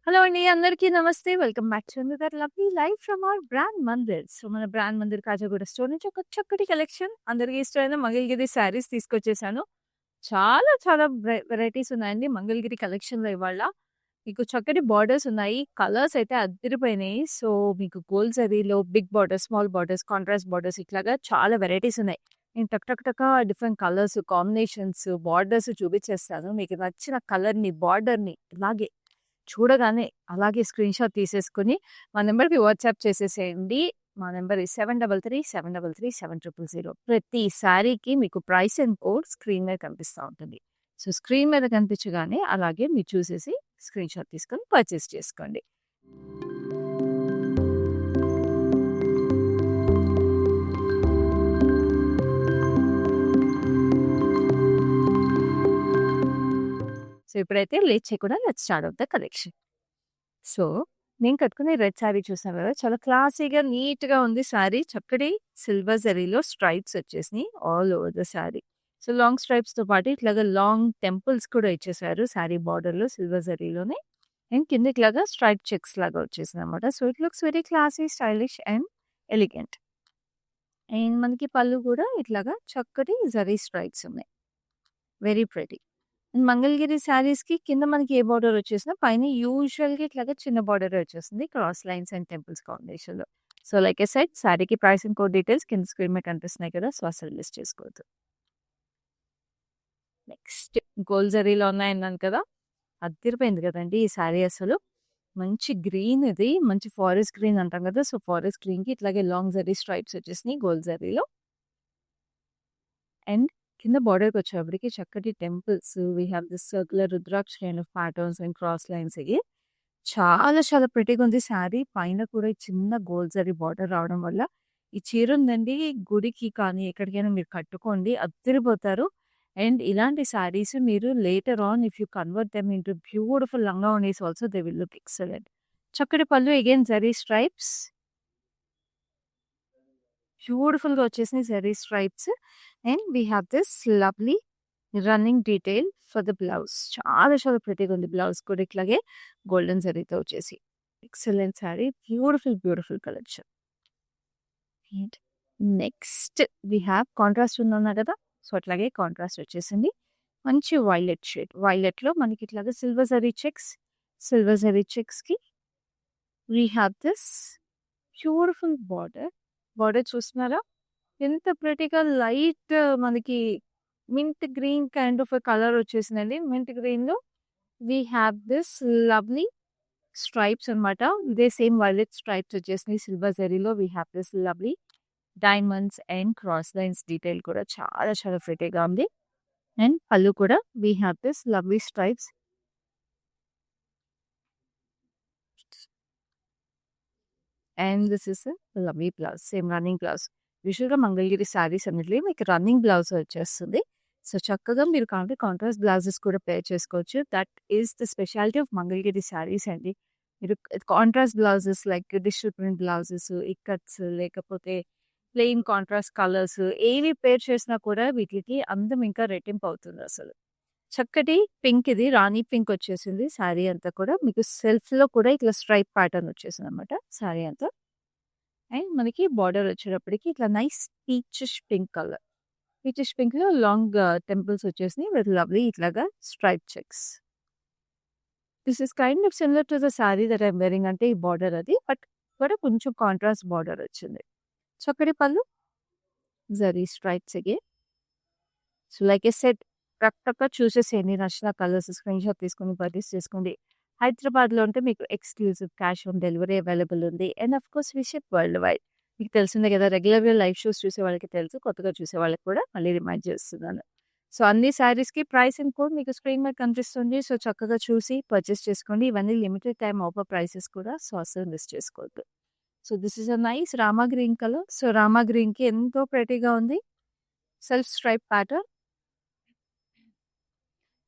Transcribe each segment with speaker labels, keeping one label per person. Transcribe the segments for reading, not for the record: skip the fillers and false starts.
Speaker 1: Hello అండి. అందరికీ నమస్తే. Welcome back to another lovely live from our brand Mandir. So, మన బ్రాండ్ మందిర్ కాజాగూడ స్టోర్ నుంచి ఒక చక్కటి కలెక్షన్ అందరికీ ఇష్టమైన మంగళగిరి శారీస్ తీసుకొచ్చేసాను. చాలా చాలా వెరైటీస్ ఉన్నాయండి మంగళగిరి కలెక్షన్‌లో ఇవాళ. మీకు చక్కటి బార్డర్స్ ఉన్నాయి. కలర్స్ అయితే అద్దిరిపోయినాయి. సో, మీకు గోల్డ్ జరీలో big borders, small borders, contrast borders ఇట్లాగా చాలా వెరైటీస్ ఉన్నాయి. నేను టక్ టక్ టక డిఫరెంట్ కలర్స్, కాంబినేషన్స్, బార్డర్స్ చూపించేస్తాను. మీకు నచ్చిన కలర్‌ని, బార్డర్‌ని ఇలాగే చూడగానే అలాగే స్క్రీన్‌షాట్ తీసేసుకొని మా నంబర్‌కి వాట్సాప్ చేసేసేయండి. మా నంబర్ 7337337000. ప్రతి శారీకి మీకు ప్రైస్ అండ్ కోడ్ స్క్రీన్ మీద కనిపిస్తా ఉంటుంది. సో, స్క్రీన్ మీద కనిపించగానే అలాగే మీరు చూసేసి స్క్రీన్‌షాట్ తీసుకొని పర్చేస్ చేసుకోండి. సో, ఇప్పుడైతే లేట్ చేయకుండా let's start of the collection. So, నేను కట్టుకునే రెడ్ శారీ చూసారు కదా! చాలా క్లాసీగా, నీట్‌గా ఉంది శారీ. చక్కటి సిల్వర్ జరీలో స్ట్రైప్స్ వచ్చేసినాయి all over the sari. So, long స్ట్రైప్స్‌తో పాటు ఇట్లాగా లాంగ్ టెంపుల్స్ కూడా ఇచ్చేసారు శారీ బార్డర్‌లో సిల్వర్ జరీలోనే. అండ్ కింద ఇట్లాగా స్ట్రైప్ చెక్స్ లాగా వచ్చేసిందనమాట. So, it looks very classy, stylish and elegant. And మనకి పళ్ళు కూడా ఇట్లాగా చక్కటి జరీ స్ట్రైప్స్ ఉన్నాయి. Very pretty. మంగళగిరి శారీస్‌కి కింద మనకి ఏ బార్డర్ వచ్చేసినా పైన యూజువల్‌గా ఇట్లాగా చిన్న బార్డరే వచ్చేస్తుంది. క్రాస్ లైన్స్ అండ్ టెంపుల్స్ కాంబినేషన్‌లో. సో, లైక్ ఐ సెడ్ శారీకి ప్రైస్ అండ్ కోడ్ డీటెయిల్స్ కింద స్క్రీన్ మీద కనిపిస్తున్నాయి కదా! సో, అసలు మిస్ చేసుకోవద్దు. నెక్స్ట్ గోల్డ్ జరీలో ఉన్నాయన్నాను కదా! అద్దిరిపోయింది కదండీ ఈ శారీ అసలు. మంచి గ్రీన్ ఇది. మంచి ఫారెస్ట్ గ్రీన్ అంటాం కదా! సో, ఫారెస్ట్ గ్రీన్‌కి ఇట్లాగే లాంగ్ జరీ స్ట్రైప్స్ వచ్చేసినాయి గోల్డ్ జరీలో. అండ్ కింద బార్డర్‌కొచ్చేటప్పటికి చక్కటి temples, we have this circular rudraksha kind of patterns and cross lines ఇయి. చాలా చాలా ప్రిటీగుంది శారీ. పైన కూడా ఈ చిన్న గోల్డ్ జరీ బార్డర్ రావడం వల్ల, ఈ చీర ఉందండి గుడికి కానీ, ఎక్కడికైనా మీరు కట్టుకోండి అద్దిరిపోతారు. అండ్ ఇలాంటి శారీస్ మీరు later on if you convert them into beautiful లంగా ఓణీస్ also they will look excellent. చక్కటి పళ్ళు అగైన్ జరీ స్ట్రైప్స్. బ్యూటిఫుల్‌గా వచ్చేసినాయి zari stripes. And we have this lovely running detail for the blouse. చాలా చాలా ప్రిటీగా ఉంది బ్లౌజ్ కూడా ఇట్లాగే గోల్డెన్ జరీతో వచ్చేసి. Excellent sari. Beautiful, beautiful collection. And next we have contrast ఉందన్నా కదా! సో, అట్లాగే కాంట్రాస్ట్ వచ్చేసింది. మంచి వైలెట్ షేడ్. వైలెట్‌లో మనకి ఇట్లాగా సిల్వర్ జరీ చెక్స్‌కి we have this beautiful border. Border చూస్తున్నారా? ఎంత ప్రిటీగా లైట్ మనకి mint green kind of colour వచ్చేసిందండి. మింట్ గ్రీన్‌లో we have this lovely stripes అనమాట. ఇదే సేమ్ వైలెట్ స్ట్రైప్స్ వచ్చేసినాయి సిల్వర్ జరీలో. We have this lovely diamonds and cross lines detail కూడా చాలా చాలా ప్రిటీగా ఉంది. అండ్ పళ్ళు కూడా we have this lovely stripes. And this is lovely blouse. Same running blouse. యూజువల్‌గా మంగళగిరి శారీస్ అన్నిటిలో మీకు రన్నింగ్ బ్లౌజ్ వచ్చేస్తుంది. సో, చక్కగా మీరు కావాలంటే కాంట్రాస్ట్ బ్లౌజెస్ కూడా పేర్ చేసుకోవచ్చు. That is the speciality of Mangalagiri saris అండి. మీరు contrast blouses like digital print blouses, ikats లేకపోతే ప్లెయిన్ కాంట్రాస్ట్ కలర్స్ ఏవి పేర్ చేసినా కూడా వీటికి అందం ఇంకా రెట్టింపు అవుతుందసలు. చక్కటి పింక్ ఇది రాణి పింక్ వచ్చేసింది శారీ అంతా కూడా. మీకు సెల్ఫ్‌లో కూడా ఇట్లా స్ట్రైప్ ప్యాటర్న్ వచ్చేసిందనమాట శారీ అంతా. అండ్ మనకి బార్డర్ వచ్చేటప్పటికి ఇట్లా nice peachish pink colour. Peachish పింక్‌లో లాంగ్ టెంపుల్స్ వచ్చేసినాయి విత్ లవ్లీ ఇట్లాగా stripe checks. This is kind of similar to the sari that I am wearing అంటే ఈ బార్డర్ అది. బట్ కూడా కొంచెం కాంట్రాస్ట్ బార్డర్ వచ్చింది. చక్కటి పళ్ళు, zari stripes again. So, like I said టక్ టక చూసేసేయండి. నచ్చిన కలర్స్ స్క్రీన్‌షాట్ తీసుకొని పర్చేస్ చేసుకోండి. హైదరాబాద్‌లో ఉంటే మీకు exclusive cash on delivery available ఉంది. And of course we ship worldwide. మీకు తెలిసిందే కదా! రెగ్యులర్‌గా లైవ్ షోస్ చూసే వాళ్ళకి తెలుసు. కొత్తగా చూసే వాళ్ళకి కూడా మళ్ళీ రిమైండ్ చేస్తున్నాను. సో, అన్ని శారీస్‌కి ప్రైస్ అండ్ కోడ్ మీకు స్క్రీన్ మీద కనిపిస్తుంది. సో, చక్కగా చూసి పర్చేస్ చేసుకోండి. ఇవన్నీ లిమిటెడ్ టైమ్ ఆఫర్ ప్రైసెస్ కూడా. సో, అస్సలు మిస్ చేసుకోవద్దు. So, this is a nice Rama green colour. So, Rama గ్రీన్‌కి ఎంతో ప్రెటీగా ఉంది. Self stripe pattern.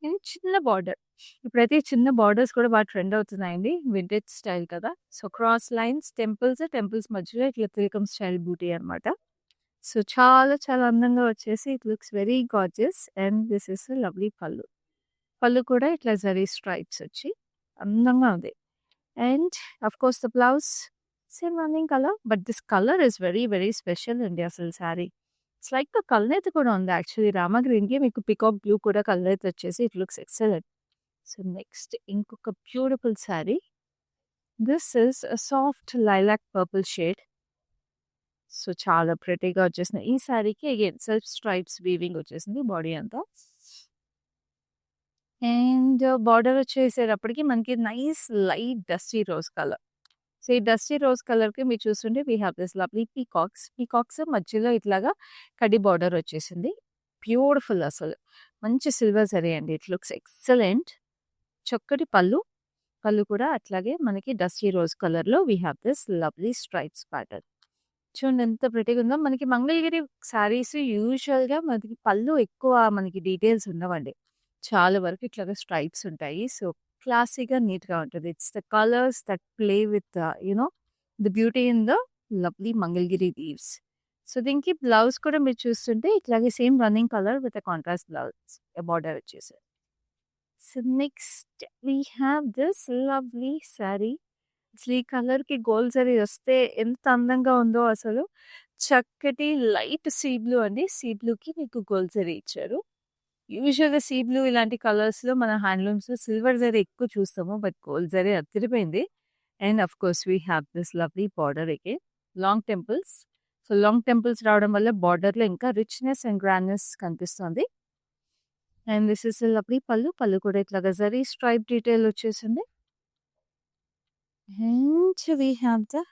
Speaker 1: ఇది చిన్న బార్డర్. ఇప్పుడైతే ఈ చిన్న బార్డర్స్ కూడా బాగా ట్రెండ్ అవుతున్నాయండి. వింటేజ్ స్టైల్ కదా! సో, క్రాస్ లైన్స్, టెంపుల్స్ మధ్యలో ఇట్లా తిలకం స్టైల్ బూటీ అనమాట. సో, చాలా చాలా అందంగా వచ్చేసి it looks very gorgeous and this is lovely పళ్ళు. పళ్ళు కూడా ఇట్లా జరీ స్ట్రైప్స్ వచ్చి అందంగా ఉంది. And of course the blouse same running colour. But this colour is very very special అండి అసలు శారీ. ఇట్స్ లైక్ కలనేత కూడా ఉంది యాక్చువల్లీ. రామా గ్రీన్‌కి మీకు పీకాక్ బ్లూ కూడా కలనేత వచ్చేసి it looks excellent. So next ఇంకొక beautiful sari. This is a soft lilac purple shade. So చాలా ప్రెటీగా వచ్చేసింది. ఈ శారీకి అగైన్ సెల్ఫ్ స్ట్రైప్స్ వీవింగ్ వచ్చేసింది బాడీ అంతా. అండ్ బార్డర్ వచ్చేసేటప్పటికి మనకి nice light dusty rose colour. So ఈ డస్టీ రోజ్ కలర్‌కి మీరు చూస్తుంటే we have this lovely peacocks. Peacocks మధ్యలో ఇట్లాగా కడ్డీ బార్డర్ వచ్చేసింది. బ్యూటిఫుల్ అసలు. మంచి సిల్వర్ జరీ అండి. It looks excellent. చక్కటి పళ్ళు. పళ్ళు కూడా అట్లాగే మనకి డస్టీ రోజ్ కలర్‌లో we have this lovely stripes pattern. చూడండి ఎంత ప్రెటీగా ఉందో. మనకి మంగళగిరి శారీస్ యూజువల్‌గా మనకి పళ్ళు ఎక్కువ మనకి డీటెయిల్స్ ఉండవండి. చాలా వరకు ఇట్లాగా స్ట్రైప్స్ ఉంటాయి. సో క్లాసీగా, నీట్‌గా ఉంటది. It's the colours that play with the beauty in the lovely Mangalagiri leaves. So దీనికి బ్లౌజ్ కూడా మీరు చూస్తుంటే ఇట్లాగే same running colour with a contrast blouse border వచ్చేసి. So next we have this lovely sari. అసలు ఈ కలర్‌కి గోల్డ్ జరీ వస్తే ఎంత అందంగా ఉందో అసలు. చక్కటి లైట్ సీ బ్లూ అండి. సీ బ్లూకి మీకు గోల్డ్ జరీ ఇచ్చారు. యూజువల్‌గా సీ బ్లూ ఇలాంటి కలర్స్‌లో మన హ్యాండ్లూమ్స్‌లో సిల్వర్ జరీ ఎక్కువ చూస్తాము. బట్ గోల్డ్ జరీ అదిరిపోయింది. And of course we have this lovely border again. Long temples. So long temples రావడం వల్ల బార్డర్‌లో ఇంకా రిచ్‌నెస్ అండ్ గ్రాండ్‌నెస్ కనిపిస్తుంది. అండ్ దిస్ ఇస్ లవ్లీ పళ్ళు. పళ్ళు కూడా ఇట్లాగా జరీ స్ట్రైప్ డీటెయిల్ వచ్చేసింది. And we have the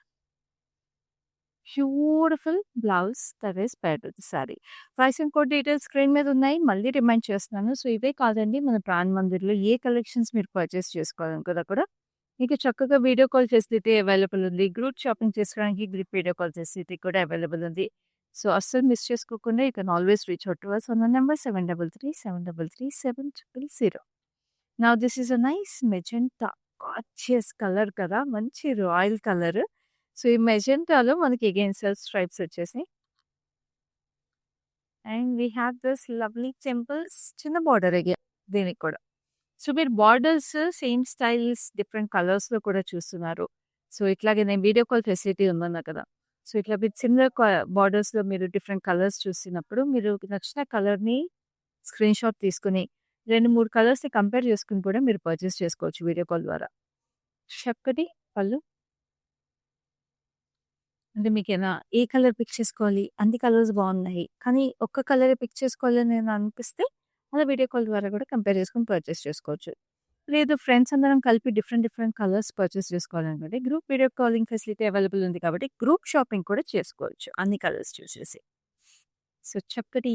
Speaker 1: beautiful blouse that is paired with sorry. Price and code details screen మీద ఉన్నాయి. మళ్ళీ రిమైండ్ చేస్తున్నాను. సో ఇవే కాదండి, మన ప్రాణ్ మందిర్‌లో ఏ కలెక్షన్స్ మీరు పర్చేస్ చేసుకోవాలనుకున్నా కూడా మీకు చక్కగా వీడియో కాల్ ఫెసిలిటీ అవైలబుల్ ఉంది. గ్రూప్ షాపింగ్ చేసుకోవడానికి గ్రూప్ వీడియో కాల్ ఫెసిలిటీ కూడా అవైలబుల్ ఉంది. సో అస్సలు మిస్ చేసుకోకుండా you can always reach out to us on the number 7337337000. Now this is a nice magenta gorgeous colour కదా! మంచి royal colour. So ఈ మెజెంటాలో మనకి అగైన్ సెల్ఫ్ స్ట్రైప్స్ వచ్చేసాయి. And we have this lovely సింపుల్స్ చిన్న border again దీనికి కూడా. So మీరు borders same styles different కలర్స్‌లో కూడా చూస్తున్నారు. సో ఇట్లాగే నేను వీడియో కాల్ ఫెసిలిటీ ఉందన్నా కదా! సో ఇట్లా విత్ సిమిలర్ బార్డర్స్‌లో మీరు డిఫరెంట్ కలర్స్ చూస్తున్నప్పుడు మీరు నచ్చిన కలర్‌ని స్క్రీన్‌షాట్ తీసుకొని 2, 3 కలర్స్‌ని కంపేర్ చేసుకొని కూడా మీరు పర్చేస్ చేసుకోవచ్చు వీడియో కాల్ ద్వారా. చక్కటి పళ్ళు. అంటే మీకేనా ఏ కలర్ పిక్ చేసుకోవాలి? అన్ని కలర్స్ బావున్నాయి. కానీ ఒక్క కలరే పిక్ చేసుకోవాలని నేను అనిపిస్తే అలా వీడియో కాల్ ద్వారా కూడా కంపేర్ చేసుకొని పర్చేస్ చేసుకోవచ్చు. లేదు ఫ్రెండ్స్ అందరం కలిపి డిఫరెంట్ డిఫరెంట్ కలర్స్ పర్చేస్ చేసుకోవాలనుకుంటే group video calling facility available ఉంది కాబట్టి గ్రూప్ షాపింగ్ కూడా చేసుకోవచ్చు అన్ని కలర్స్ చూసేసి. సో చక్కటి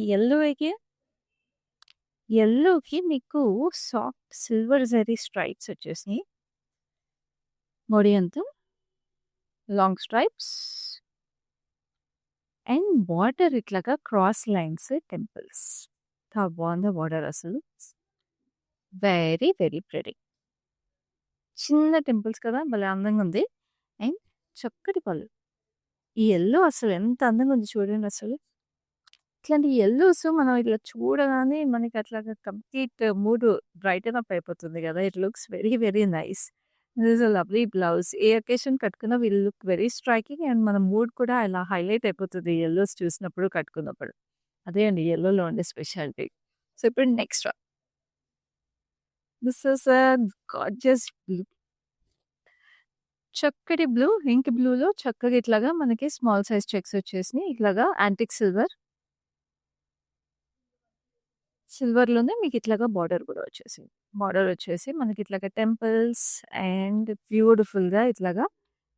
Speaker 1: యెల్లోకి మీకు సాఫ్ట్ సిల్వర్ జరీ స్ట్రైప్స్ వచ్చేసినాయి. బాడీ అంతా లాంగ్ స్ట్రైప్స్ అండ్ బార్డర్ ఇట్లాగా క్రాస్ లైన్స్ టెంపుల్స్. ఎంత బాగుందో బార్డర్ అసలు. Very very pretty. చిన్న టెంపుల్స్ కదా! భలే అందంగా ఉంది. అండ్ చక్కటి పళ్ళు. ఈ యెల్లో అసలు ఎంత అందంగా ఉంది చూడండి అసలు. ఇట్లాంటి యెల్లోస్ మనం ఇట్లా చూడగానే మనకి అట్లాగా కంప్లీట్ మూడ్ బ్రైటన్ అప్ అయిపోతుంది కదా! It looks very very nice. This is a lovely blouse. ఏ అకేషన్ కట్టుకున్నా will look very striking and మన మూడ్ కూడా ఇలా హైలైట్ అయిపోతుంది యెల్లోస్ చూసినప్పుడు, కట్టుకున్నప్పుడు. అదే అండి యెల్లోలో ఉండే స్పెషాలిటీ. సో ఇప్పుడు next this is a gorgeous blue. చక్కటి బ్లూ, ఇంక్ బ్లూలో చక్కగా ఇట్లాగా మనకి స్మాల్ సైజ్ చెక్స్ వచ్చేసినాయి. ఇట్లాగా యాంటిక్ సిల్వర్‌లోనే మీకు ఇట్లాగా బార్డర్ కూడా వచ్చేసింది. బార్డర్ వచ్చేసి మనకి ఇట్లాగా టెంపుల్స్ అండ్ బ్యూటిఫుల్‌గా ఇట్లాగా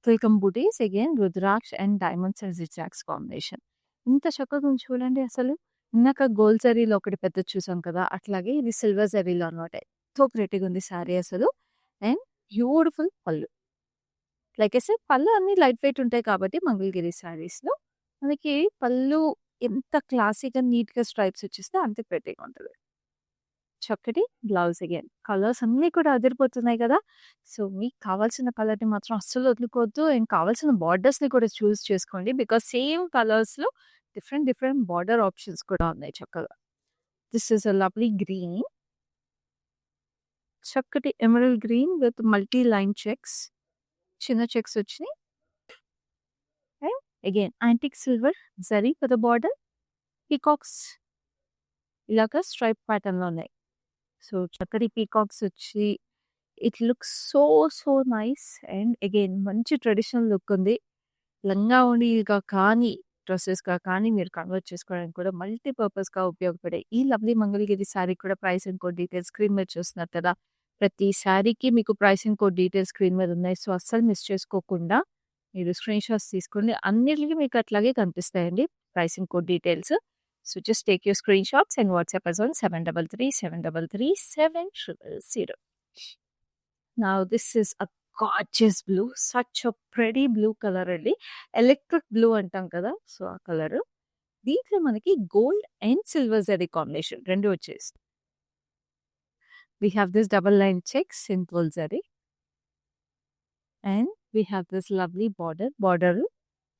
Speaker 1: కిల్కమ్ బూటీస్ again rudraksha and diamonds and zigzags combination. ఇంత చక్కగా ఉంది చూడండి అసలు. ఇందాక గోల్డ్ జరీలో ఒకటి పెద్దది చూసాం కదా! అట్లాగే ఇది సిల్వర్ జరీలో అన్నమాట. ఎంతో ప్రెటీగా ఉంది శారీ అసలు. అండ్ బ్యూటిఫుల్ పళ్ళు. లైక్ ఐ సెడ్ పళ్ళు అన్నీ లైట్ వెయిట్ ఉంటాయి కాబట్టి మంగళగిరి శారీస్‌లో మనకి పళ్ళు ఎంత క్లాసీగా, నీట్‌గా స్ట్రైప్స్ వచ్చేస్తే అంతే ప్రెటీగా ఉంటది. చక్కటి బ్లౌజ్ అగైన్. కలర్స్ అన్నీ కూడా అదిరిపోతున్నాయి కదా! సో, మీకు కావాల్సిన కలర్‌ని మాత్రం అస్సలు వదులుకోవద్దు. అండ్ కావాల్సిన బార్డర్స్‌ని కూడా చూజ్ చేసుకోండి. బికాజ్ సేమ్ కలర్స్‌లో డిఫరెంట్ డిఫరెంట్ బార్డర్ ఆప్షన్స్ కూడా ఉన్నాయి చక్కగా. This is a lovely green. చక్కటి emerald green with multi line checks. చిన్న చెక్స్ వచ్చినాయి. And again antique silver zari for the border. Peacocks ఇలాగ స్ట్రైప్ ప్యాటర్న్‌లో ఉన్నాయి. సో, చక్కటి పీకాక్స్ వచ్చి it looks so nice. And again మంచి ట్రెడిషనల్ లుక్ ఉంది. లంగా ఓణీగా కానీ, డ్రెసెస్‌గా కానీ మీరు కన్వర్ట్ చేసుకోవడానికి కూడా మల్టీ పర్పస్‌గా ఉపయోగపడే ఈ లవ్లీ మంగళగిరి శారీ కూడా price and code details screen మీద చూస్తున్నారు కదా! ప్రతి శారీకి మీకు price and code details screen మీద ఉన్నాయి. సో, అస్సలు మిస్ చేసుకోకుండా మీరు స్క్రీన్‌షాట్స్ తీసుకోండి. అన్నిటికి మీకు అట్లాగే కనిపిస్తాయండి price and code details. So, just take your screenshots and WhatsApp us on 7337337000. Now this is a gorgeous blue. Such a pretty blue color అండి. ఎలక్ట్రిక్ బ్లూ అంటాం కదా! సో, ఆ కలరు. దీంట్లో మనకి gold and silver zari combination 2 వచ్చేసాయి. We have this double line checks in gold zari. And we have this lovely border. Border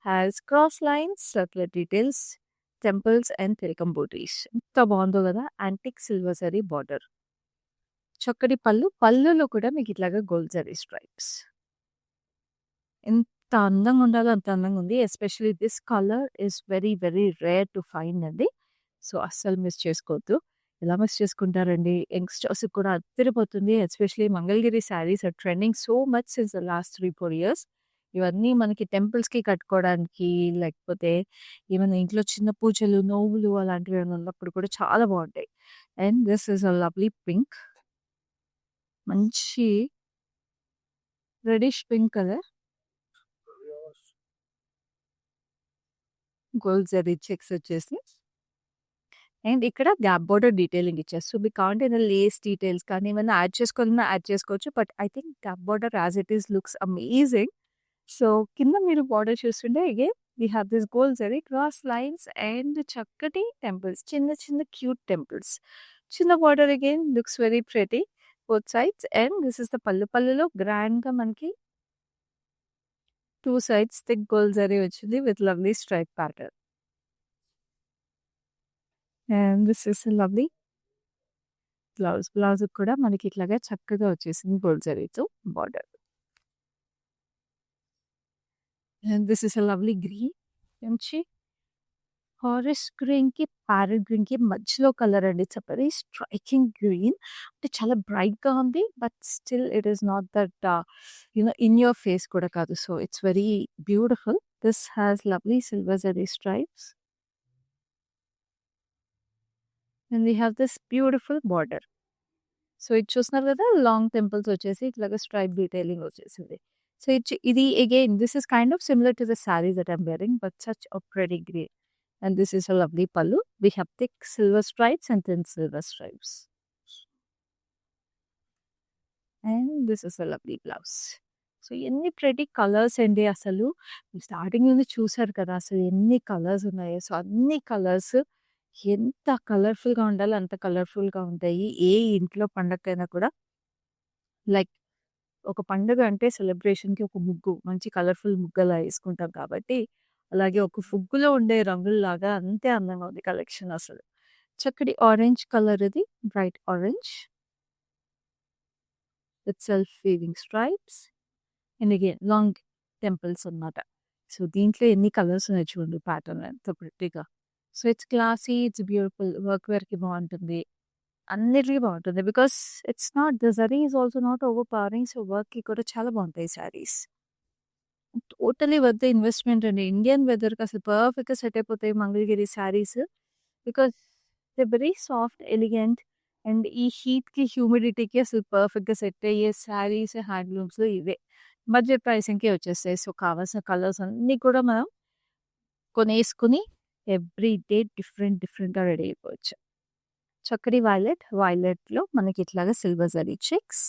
Speaker 1: has cross lines, circular details, temples and తిలకం బూటీస్. ఎంత బాగుందో కదా! Antique silver zari border. చక్కటి పళ్ళు. పళ్ళులో కూడా మీకు ఇట్లాగా గోల్డ్ జరీ స్ట్రైప్స్. ఎంత అందంగా ఉండాలో అంత అందంగా ఉంది. Especially this colour is very rare to find అండి. సో, అస్సలు మిస్ చేసుకోవద్దు. ఎలా మిస్ చేసుకుంటారండి? యంగ్‌స్టర్స్‌కి కూడా అదిరిపోతుంది. Especially Mangalagiri saris are trending so much since the last 3-4 years. ఇవన్నీ మనకి టెంపుల్స్‌కి కట్టుకోవడానికి, లేకపోతే ఏమైనా ఇంట్లో చిన్న పూజలు, నోములు అలాంటివి ఏమైనా ఉన్నప్పుడు కూడా చాలా బాగుంటాయి. And this is a lovely pink. మంచి reddish pink colour. Gold zari checks వచ్చేసి. అండ్ ఇక్కడ గ్యాప్ బోర్డర్ డీటెయిలింగ్ ఇచ్చారు. సో, మీకు కావాలంటే ఏదైనా లేస్ డీటెయిల్స్ కానీ ఏమైనా యాడ్ చేసుకోవాలన్నా యాడ్ చేసుకోవచ్చు. But I think gap border as it is looks amazing. So, కింద మీరు బోర్డర్ చూస్తుంటే again we have this gold zari cross lines and చక్కటి టెంపుల్స్. చిన్న క్యూట్ టెంపుల్స్. చిన్న border again looks very pretty both sides. And this is the pallu. పళ్ళులో గ్రాండ్‌గా మనకి 2 sides thick gold zari వచ్చింది with lovely stripe pattern. And this is a lovely blouse. బ్లౌజ్‌కి కూడా మనకి ఇట్లాగా చక్కగా వచ్చేసింది గోల్డ్ జరీతో border. And this is a lovely green. మంచి ఫారెస్ట్ గ్రీన్‌కి, ప్యారెట్ గ్రీన్‌కి మధ్యలో కలర్ అండి. It's a very striking green. అంటే చాలా బ్రైట్‌గా ఉంది. But still it is not that in your face కూడా కాదు. So, it's very beautiful. This has lovely silver zari stripes. And we have this beautiful border. So, ఇది చూస్తున్నారు కదా! లాంగ్ టెంపుల్స్ వచ్చేసి ఇట్లాగా స్ట్రైప్ డీటెయిలింగ్ వచ్చేసింది. సో, ఇది again this is kind of similar to the sari that I am wearing but such a pretty green. And this is a lovely pallu. We have thick silver stripes and thin silver stripes. And this is a lovely blouse. So, ఎన్ని pretty colours అండి అసలు. Starting నుండి చూసారు కదా! అసలు ఎన్ని colours ఉన్నాయో. So, అన్ని కలర్స్ ఎంత కలర్‌ఫుల్‌గా ఉండాలో అంత కలర్‌ఫుల్‌గా ఉంటాయి. ఏ ఇంట్లో పండగకైనా కూడా లైక్ ఒక పండుగ అంటే సెలబ్రేషన్‌కి ఒక ముగ్గు మంచి కలర్‌ఫుల్ ముగ్గలా యేసుకుంటాం కాబట్టి, అలాగే ఒక ఫుగ్గులో ఉండే రంగుల్లాగా అంతే అందంగా ఉంది కలెక్షన్ అసలు. చక్కటి ఆరెంజ్ కలర్ ఇది. Bright orange. With self weaving stripes. And again long temples అన్నమాట. సో, దీంట్లో ఎన్ని కలర్స్ ఉన్నాయి చూడండి ప్యాటర్న్ ఎంత ప్రెట్టీగా. So, it's classy, it's beautiful. Work వేర్‌కి బావుంటుంది. అన్నిటికి బావుంటుంది. Because it's not the zari is also not overpowering. So, వర్క్‌కి కూడా చాలా బావుంటాయి saris. Totally worth the investment అండి. ఇండియన్ వెదర్‌కి అసలు పర్ఫెక్ట్‌గా సెట్ అయిపోతాయి Mangalagiri saris. Because they very soft, elegant and ఈ హీట్‌కి, హ్యూమిడిటీకి అసలు పర్ఫెక్ట్‌గా సెట్ అయ్యే శారీస్ హ్యాండ్లూమ్స్‌లో ఇవే. బడ్జెట్ ప్రైసింగ్‌కే వచ్చేస్తాయి. సో, కావాల్సిన కలర్స్ అన్నీ కూడా మనం కొనేసుకొని ఎవ్రీ డే డిఫరెంట్‌గా రెడీ అయిపోవచ్చు. చక్కటి వైలెట్‌లో మనకి ఇట్లాగా silver zari checks.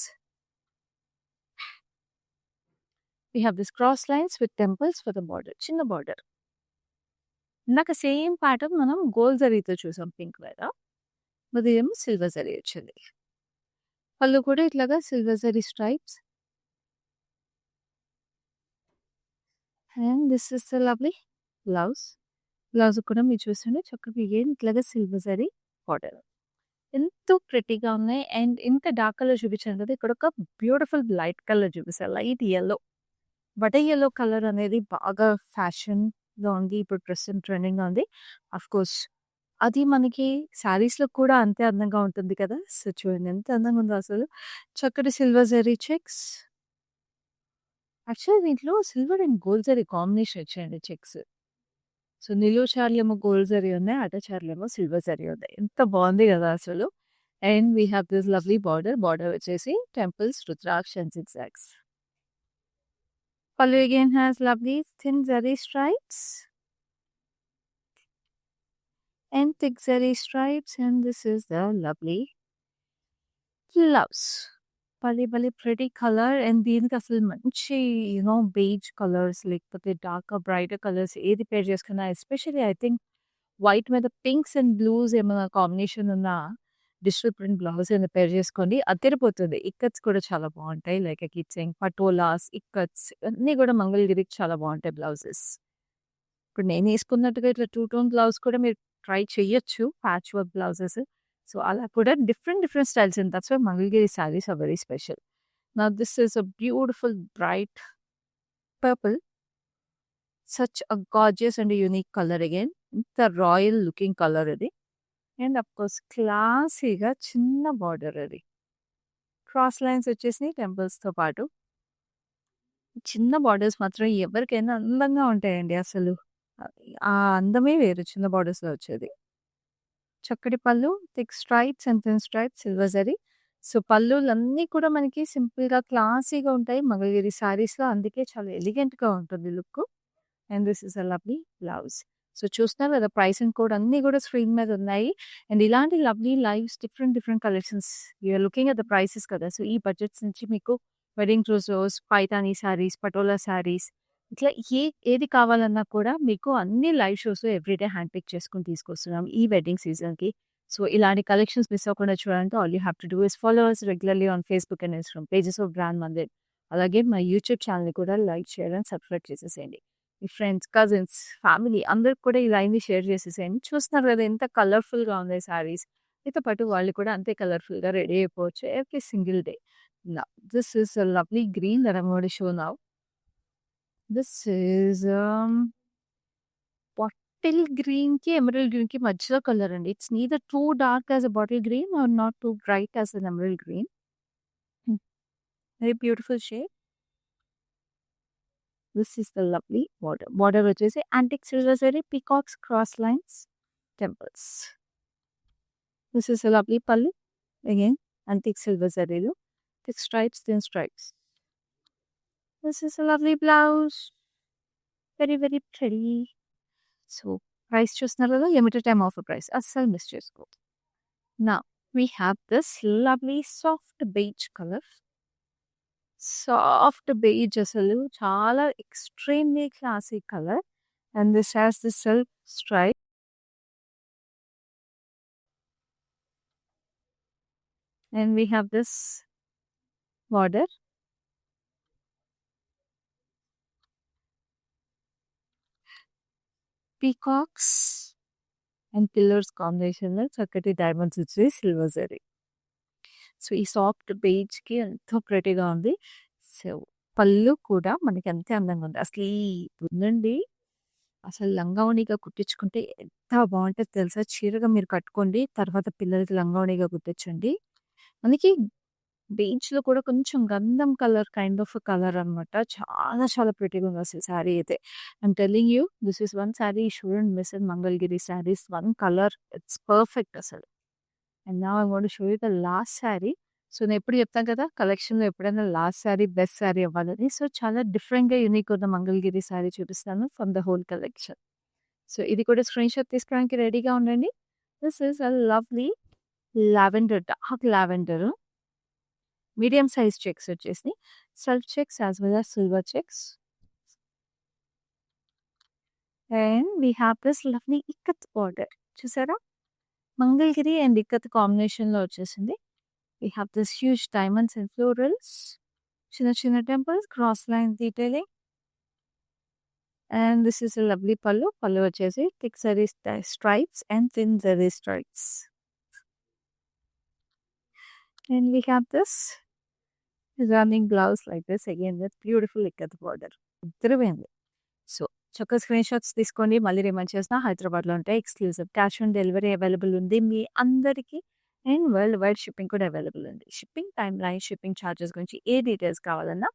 Speaker 1: We have this cross lines with temples for the border. చిన్న బార్డర్. ఇందాక సేమ్ ప్యాటర్న్ మనం గోల్డ్ జరీతో చూసాం పింక్ మీద. ఇదేమో సిల్వర్ జరీ వచ్చింది. పళ్ళు కూడా ఇట్లాగా silver zari stripes. And this is the lovely blouse. Blouse కూడా మీరు చూస్తుంటే చక్కగా ఇట్లాగా సిల్వర్ జరీ బార్డర్. ఎంతో ప్రెట్టీగా ఉన్నాయి. అండ్ ఇంత డార్క్ కలర్ చూపించాను కదా! ఇక్కడ ఒక బ్యూటిఫుల్ లైట్ కలర్ చూపిస్తా. Light yellow. Butter yellow colour అనేది బాగా ఫ్యాషన్‌గా ఉంది. ఇప్పుడు ప్రెజెంట్ ట్రెండింగ్‌గా ఉంది. ఆఫ్‌కోర్స్ అది మనకి శారీస్‌లో కూడా అంతే అందంగా ఉంటుంది కదా! సో, చూడండి ఎంత అందంగా ఉందో అసలు. చక్కటి సిల్వర్ జరీ చెక్స్. యాక్చువల్లీ దీంట్లో silver and gold zari combination వచ్చాయండి చెక్స్. సో, నిలువు చార్లేమో గోల్డ్ జరీ ఉన్నాయి. అడ్డ చార్లేమో సిల్వర్ జరీ ఉన్నాయి. ఎంత బావుంది గదా అసలు. And we have this lovely border. Border వచ్చేసి temples, rudraksha and zigzags. Pallu again has lovely thin zari stripes and thick zari stripes, and this is the lovely blouse. భలే ప్రెటీ కలర్ అండ్ దీనికి అసలు మంచి బేజ్ కలర్స్ లేకపోతే dark brighter colours ఏది pair చేసుకున్నా especially I think white మీద pinks and blues ఏమైనా combination ఉన్న డిజిటల్ ప్రింట్ బ్లౌజ్ ఏమైనా పేర్ చేసుకోండి అదిరిపోతుంది. ఇక్కత్స్ కూడా చాలా బాగుంటాయి. Like I keep saying patolas, ikats అన్నీ కూడా మంగళగిరికి చాలా బాగుంటాయి బ్లౌజెస్. ఇప్పుడు నేను ఏసుకున్నట్టుగా ఇట్లా టూ టోన్ బ్లౌజ్ కూడా మీరు ట్రై చేయొచ్చు. Patch work blouses. సో, అలా కూడా different styles and that's why Mangalagiri saris are very special. Now this is a beautiful bright purple. Such a gorgeous and unique colour again. ఇంత royal looking colour ఇది. And of course క్లాసీగా చిన్న border అది. Cross lines వచ్చేసినాయి టెంపుల్స్‌తో పాటు. చిన్న borders మాత్రం ఎవరికైనా అందంగా ఉంటాయండి అసలు. ఆ అందమే వేరు చిన్న బార్డర్స్‌లో వచ్చేది. చక్కటి pallu, thick stripes and thin stripes silver zari. So, పళ్ళులన్నీ కూడా మనకి సింపుల్‌గా, క్లాసీగా ఉంటాయి మంగళగిరి శారీస్‌లో. అందుకే చాలా ఎలిగెంట్‌గా ఉంటుంది look. And this is a lovely blouse. So, చూస్తున్నారు కదా! ప్రైసింగ్ కోడ్ అన్నీ కూడా స్క్రీన్ మీద ఉన్నాయి. అండ్ ఇలాంటి lovely lives different collections you are looking at the prices కదా! సో, ఈ బడ్జెట్స్ నుంచి మీకు wedding trousers, Paithani saris, Patola saris ఇట్లా ఏది కావాలన్నా కూడా మీకు అన్ని live shows everyday hand pick చేసుకొని తీసుకొస్తున్నాం ఈ వెడ్డింగ్ సీజన్‌కి. సో, ఇలాంటి కలెక్షన్స్ మిస్ అవ్వకుండా చూడాలంటే all you have to do is follow us regularly on Facebook and Instagram pages of brand Mandir. అలాగే మా యూట్యూబ్ ఛానెల్‌ని కూడా లైక్, షేర్ అండ్ సబ్స్క్రైబ్ చేసేసేయండి. మీ ఫ్రెండ్స్, కజిన్స్, ఫ్యామిలీ అందరికి కూడా ఈ లైవ్‌ని షేర్ చేసేసేయండి. చూస్తున్నారు కదా ఎంత కలర్‌ఫుల్‌గా ఉన్నాయి శారీస్. మీతో పాటు వాళ్ళు కూడా అంతే కలర్‌ఫుల్‌గా రెడీ అయిపోవచ్చు every single day. Now this is a lovely green that I'm going to show now. This is bottle గ్రీన్‌కి, ఎమరల్డ్ గ్రీన్‌కి మధ్యలో కలర్ అండి. It's neither too dark as a bottle green or not too bright as an emerald green. Very beautiful shade. This is the lovely border. Border వచ్చేసి antique silver zari, peacocks, cross lines, temples. This is a lovely pallu. Again antique silver జరీలో thick stripes, thin stripes. This is a lovely blouse. Very pretty. So, price చూస్తున్నారు కదా! Limited time offer price. అస్సలు miss చేసుకోవద్దు. Now we have this lovely soft beige color. Soft beige అసలు చాలా extremely classy colour. And this has the silk stripe. And we have this border. Peacocks and pillars కాంబినేషన్‌లో చక్కటి diamonds వచ్చి silver zari. So, ఈ soft బేజ్‌కి ఎంతో ప్రెటీగా ఉంది. So, పళ్ళు కూడా మనకి అంతే అందంగా ఉంది. అసలు ఈ ఉందండి అసలు లంగావోణిగా కుట్టించుకుంటే ఎంత బావుంటదో తెలుసా? చీరగా మీరు కట్టుకోండి. తర్వాత పిల్లలకి లంగావోణిగా కుట్టించండి. మనకి బీచ్‌లో కూడా కొంచెం గంధం కలర్ కైండ్ ఆఫ్ కలర్ అనమాట. చాలా ప్రిటీగా ఉంది అసలు శారీ అయితే. I'm telling you this is one sari you shouldn't miss in Mangalagiri saris. One colour it's perfect అసలు. And now I want to show you the last sari. So, నేను ఎప్పుడు చెప్తాను కదా! కలెక్షన్‌లో ఎప్పుడైనా లాస్ట్ శారీ బెస్ట్ శారీ అవ్వాలని. సో, చాలా డిఫరెంట్‌గా యూనిక్ ఉన్న మంగళగిరి శారీ చూపిస్తాను from the whole collection. So, ఇది కూడా స్క్రీన్‌షాట్ తీసుకోవడానికి రెడీగా ఉండండి. This is a lovely lavender, dark lavender. Medium size checks వచ్చేసి self checks as well as silver checks. And we have this lovely ikat border. చూసారా? మంగళగిరి అండ్ ఇక్కత్ కాంబినేషన్‌లో వచ్చేసింది. We have this huge diamonds and florals. చిన్న temples, cross line detailing. And this is a lovely pallu. Pallu వచ్చేసి thick zari stripes and thin zari stripes. And we have this running blouse like this again with beautiful ikat border. అదిరిపోయింది. So, చక్కగా screenshots తీసుకోండి. మళ్ళీ remind చేస్తున్నా హైదరాబాద్‌లో ఉంటాయి. Exclusive cash on delivery available ఉంది మీ అందరికీ. అండ్ వరల్డ్ వైడ్ షిప్పింగ్ కూడా అవైలబుల్ ఉంది. షిప్పింగ్ టైమ్‌లైన్, షిప్పింగ్ చార్జెస్ గురించి ఏ డీటెయిల్స్ కావాలన్నా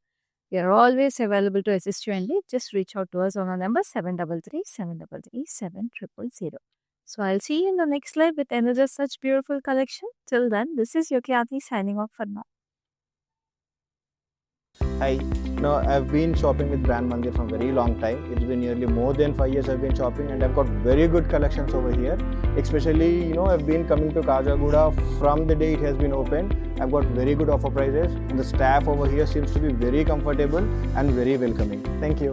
Speaker 1: we are always available to assist you అండి. Just reach out to us on our number 7337337000. So I'll see you in the next live with another such beautiful collection. Till then, this is your Khyati signing off for now.
Speaker 2: Hi. Now I've been shopping with Brand Mandir from a very long time. It's been nearly more than 5 years I've been shopping, and I've got very good collections over here. Especially, I've been coming to Kajagoda from the day it has been opened. I've got very good offer prices, and the staff over here seems to be very comfortable and very welcoming. Thank you.